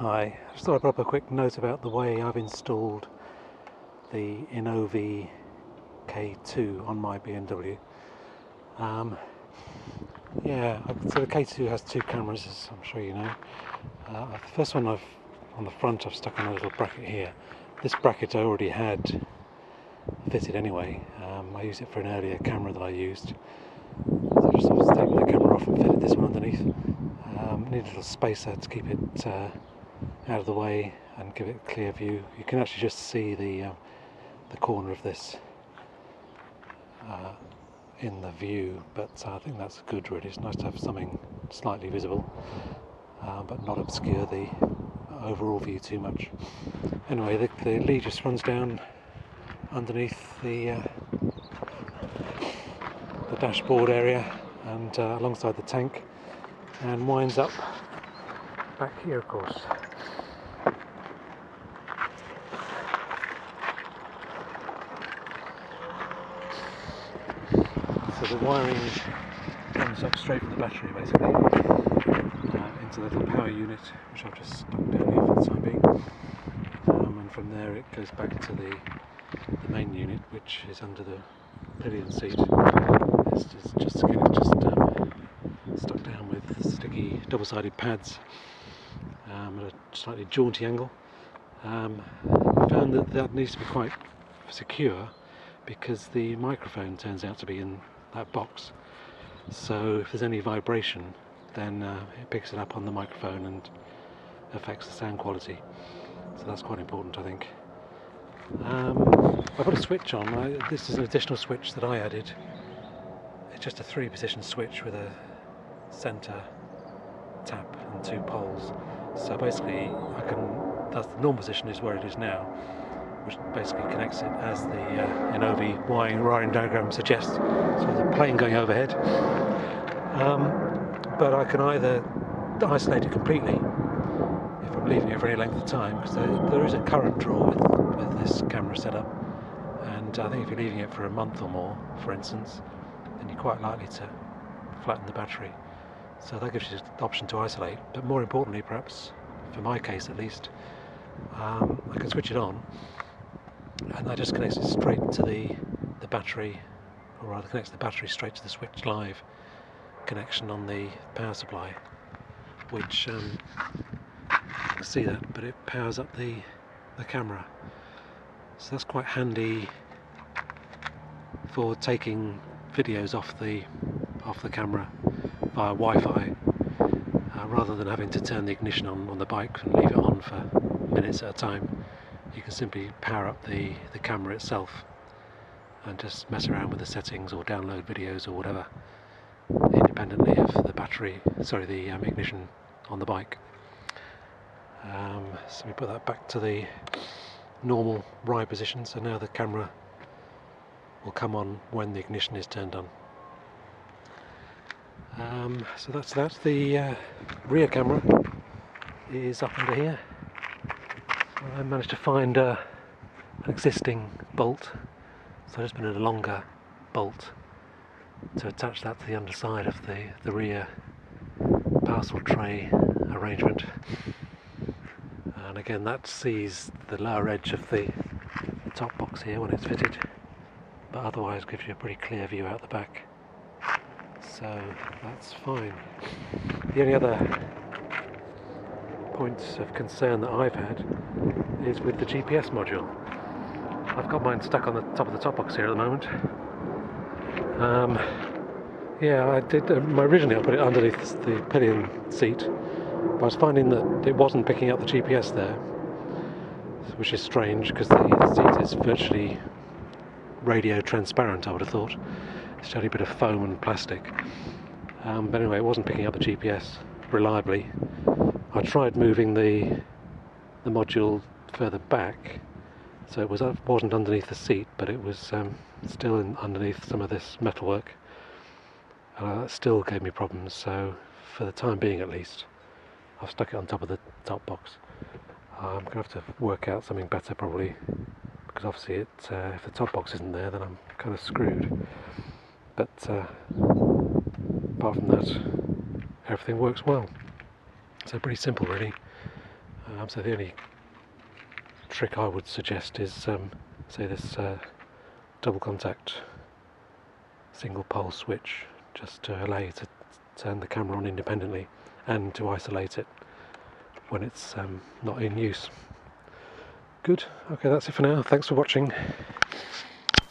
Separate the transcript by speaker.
Speaker 1: Hi, I just thought I'd put up a quick note about the way I've installed the INNOVV K2 on my BMW. So the K2 has two cameras, as I'm sure you know. The first one on the front I've stuck on a little bracket here. This bracket I already had fitted anyway. I used it for an earlier camera that I used. So I just taken the camera off and fitted this one underneath. Need a little spacer to keep it out of the way and give it a clear view. You can actually just see the corner of this in the view, but I think that's good really. It's nice to have something slightly visible, but not obscure the overall view too much. Anyway, the lead just runs down underneath the dashboard area and alongside the tank, and winds up back here, of course. So the wiring comes up straight from the battery basically into the little power unit, which I've just stuck down here for the time being, and from there it goes back to the main unit, which is under the pillion seat. It's just stuck down with sticky double-sided pads at a slightly jaunty angle. I found that needs to be quite secure because the microphone turns out to be in that box, so if there's any vibration then it picks it up on the microphone and affects the sound quality, so that's quite important, I think. I put a switch on. This is an additional switch that I added. It's just a 3-position switch with a centre tap and 2 poles, so basically that's the normal position is where it is now, which basically connects it as the INNOVV wiring diagram suggests, so the plane going overhead. But I can either isolate it completely if I'm leaving it for any length of time, because there is a current draw with this camera setup, and I think if you're leaving it for a month or more, for instance, then you're quite likely to flatten the battery. So that gives you the option to isolate, but more importantly, perhaps, for my case at least, I can switch it on, and that just connects it straight to the battery, or rather connects the battery straight to the switch live connection on the power supply, which you can see that, but it powers up the camera. So that's quite handy for taking videos off the camera via Wi-Fi, rather than having to turn the ignition on the bike and leave it on for minutes at a time. You can simply power up the camera itself and just mess around with the settings or download videos or whatever, independently of the ignition on the bike. So we put that back to the normal ride position, so now the camera will come on when the ignition is turned on. So that's that. The rear camera is up under here. I managed to find an existing bolt, so I just put in a longer bolt to attach that to the underside of the rear parcel tray arrangement, and again that sees the lower edge of the top box here when it's fitted, but otherwise gives you a pretty clear view out the back, so that's fine. The only other points of concern that I've had is with the GPS module. I've got mine stuck on the top of the top box here at the moment. I did. Originally I put it underneath the pillion seat, but I was finding that it wasn't picking up the GPS there, which is strange because the seat is virtually radio transparent, I would have thought. It's only a bit of foam and plastic. But anyway, it wasn't picking up the GPS reliably. I tried moving the module further back, so it wasn't underneath the seat, but it was still underneath some of this metalwork. That still gave me problems, so for the time being at least, I've stuck it on top of the top box. I'm going to have to work out something better probably, because obviously if the top box isn't there then I'm kind of screwed. But apart from that, everything works well. So pretty simple really. So the only trick I would suggest is, say this double contact single pole switch, just to allow you to turn the camera on independently and to isolate it when it's not in use. Good, okay, that's it for now. Thanks for watching.